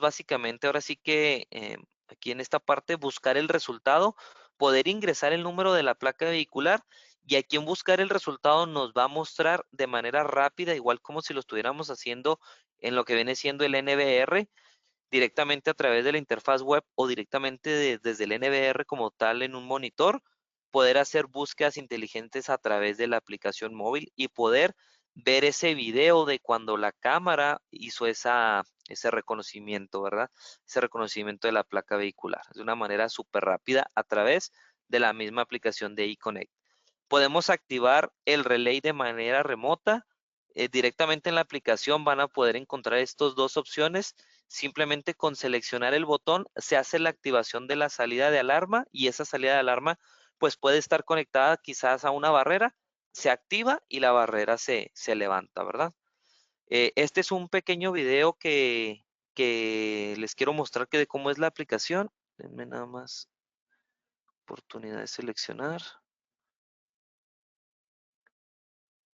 básicamente ahora sí que aquí en esta parte buscar el resultado, poder ingresar el número de la placa vehicular y aquí en buscar el resultado nos va a mostrar de manera rápida, igual como si lo estuviéramos haciendo en lo que viene siendo el NVR, directamente a través de la interfaz web o directamente desde el NVR como tal en un monitor, poder hacer búsquedas inteligentes a través de la aplicación móvil y poder ver ese video de cuando la cámara hizo ese reconocimiento, ¿verdad? Ese reconocimiento de la placa vehicular de una manera súper rápida a través de la misma aplicación de eConnect. Podemos activar el relay de manera remota. Directamente en la aplicación van a poder encontrar estas dos opciones. Simplemente con seleccionar el botón se hace la activación de la salida de alarma y esa salida de alarma pues puede estar conectada quizás a una barrera, se activa y la barrera se levanta, ¿verdad? Este es un pequeño video que les quiero mostrar que de cómo es la aplicación. Denme nada más oportunidad de seleccionar.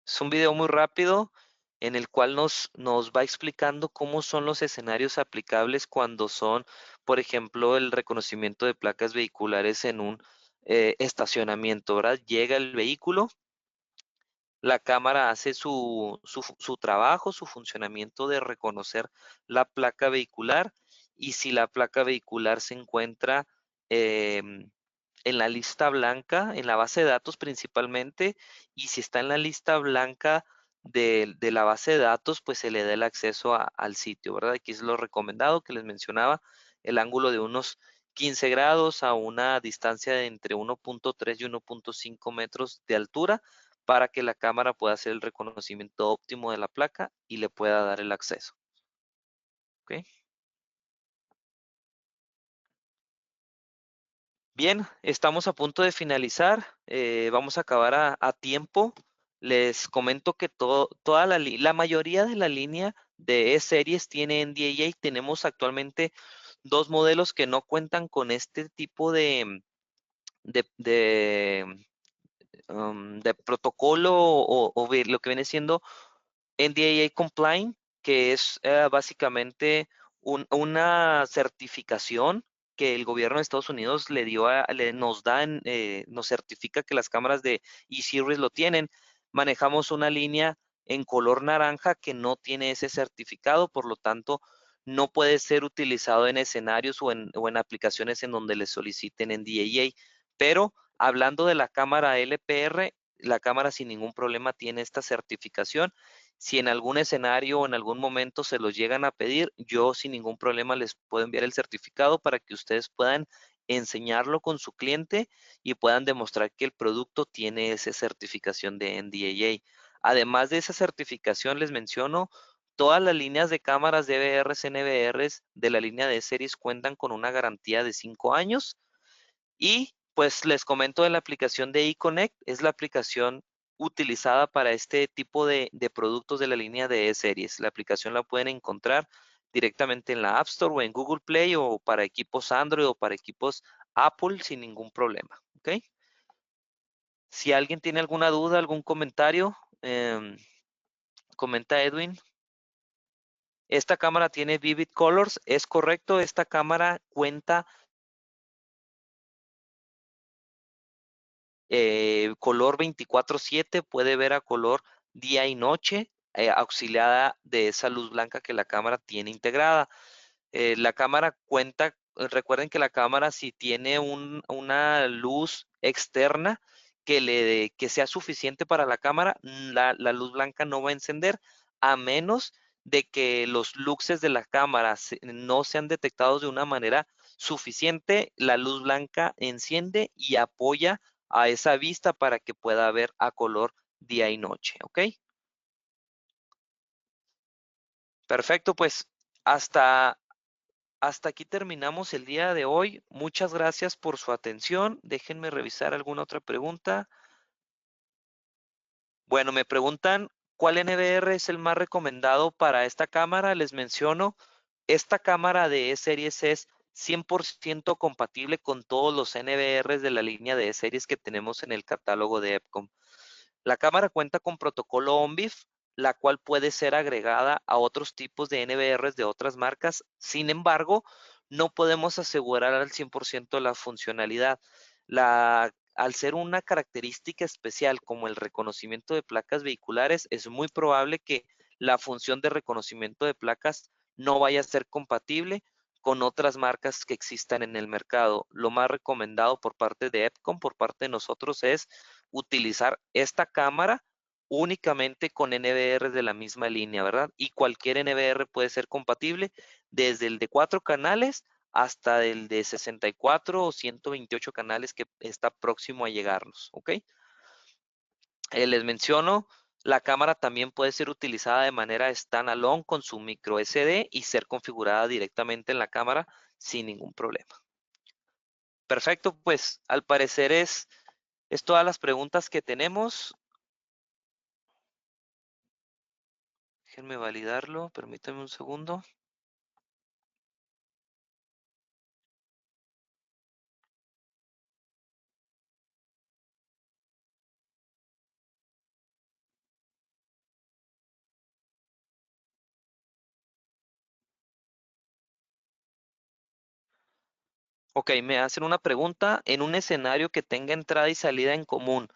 Es un video muy rápido en el cual nos va explicando cómo son los escenarios aplicables cuando son, por ejemplo, el reconocimiento de placas vehiculares en un estacionamiento, ¿verdad? Llega el vehículo, la cámara hace su trabajo, su funcionamiento de reconocer la placa vehicular y si la placa vehicular se encuentra em, en la lista blanca, en la base de datos principalmente, y si está en la lista blanca de la base de datos, pues se le da el acceso al sitio, ¿verdad? Aquí es lo recomendado que les mencionaba, el ángulo de unos 15 grados a una distancia de entre 1.3 y 1.5 metros de altura para que la cámara pueda hacer el reconocimiento óptimo de la placa y le pueda dar el acceso. ¿Ok? Bien, estamos a punto de finalizar. Vamos a acabar a tiempo. Les comento que la mayoría de la línea de E-Series tiene NDAA. Tenemos actualmente dos modelos que no cuentan con este tipo de, de, de protocolo o lo que viene siendo NDAA compliant, que es básicamente una certificación que el gobierno de Estados Unidos nos certifica que las cámaras de E-Series lo tienen. Manejamos una línea en color naranja que no tiene ese certificado, por lo tanto, no puede ser utilizado en escenarios o en aplicaciones en donde le soliciten NDAA. Pero hablando de la cámara LPR, la cámara sin ningún problema tiene esta certificación. Si en algún escenario o en algún momento se los llegan a pedir, yo sin ningún problema les puedo enviar el certificado para que ustedes puedan enseñarlo con su cliente y puedan demostrar que el producto tiene esa certificación de NDAA. Además de esa certificación, les menciono, todas las líneas de cámaras DVRs, NVRs de la línea de series cuentan con una garantía de 5 años. Y pues les comento de la aplicación de eConnect, es la aplicación utilizada para este tipo de productos de la línea de E-Series. La aplicación la pueden encontrar directamente en la App Store o en Google Play o para equipos Android o para equipos Apple sin ningún problema. ¿Ok? Si alguien tiene alguna duda, algún comentario, comenta Edwin. Esta cámara tiene Vivid Colors, es correcto, esta cámara cuenta color 24/7, puede ver a color día y noche, auxiliada de esa luz blanca que la cámara tiene integrada. La cámara cuenta, recuerden que la cámara si tiene una luz externa que sea suficiente para la cámara, la luz blanca no va a encender a menos de que los luxes de la cámara no sean detectados de una manera suficiente, la luz blanca enciende y apoya a esa vista para que pueda ver a color día y noche, ¿ok? Perfecto, pues hasta, hasta aquí terminamos el día de hoy. Muchas gracias por su atención. Déjenme revisar alguna otra pregunta. Bueno, me preguntan cuál NVR es el más recomendado para esta cámara. Les menciono, esta cámara de E-Series es 100% compatible con todos los NVRs de la línea de E-Series que tenemos en el catálogo de Epcom. La cámara cuenta con protocolo ONBIF, la cual puede ser agregada a otros tipos de NVRs de otras marcas. Sin embargo, no podemos asegurar al 100% la funcionalidad. Al ser una característica especial como el reconocimiento de placas vehiculares, es muy probable que la función de reconocimiento de placas no vaya a ser compatible con otras marcas que existan en el mercado. Lo más recomendado por parte de Epcom, por parte de nosotros, es utilizar esta cámara únicamente con NVR de la misma línea, ¿verdad? Y cualquier NVR puede ser compatible desde el de 4 canales hasta el de 64 o 128 canales que está próximo a llegarnos, ¿ok? Les menciono, la cámara también puede ser utilizada de manera standalone con su micro SD y ser configurada directamente en la cámara sin ningún problema. Perfecto, pues al parecer es todas las preguntas que tenemos. Déjenme validarlo, permítanme un segundo. Ok, me hacen una pregunta. En un escenario que tenga entrada y salida en común,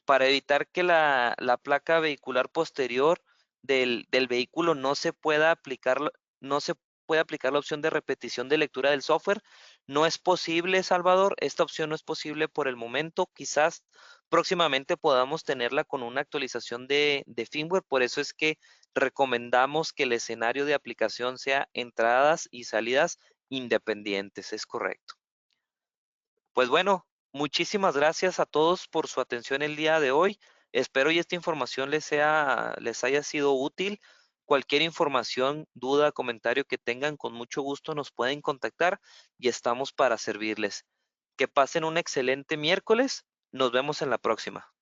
para evitar que la placa vehicular posterior del vehículo no se puede aplicar la opción de repetición de lectura del software. No es posible, Salvador. Esta opción no es posible por el momento. Quizás próximamente podamos tenerla con una actualización de firmware. Por eso es que recomendamos que el escenario de aplicación sea entradas y salidas independientes. Es correcto. Pues bueno, muchísimas gracias a todos por su atención el día de hoy. Espero y esta información les haya sido útil. Cualquier información, duda, comentario que tengan, con mucho gusto nos pueden contactar y estamos para servirles. Que pasen un excelente miércoles. Nos vemos en la próxima.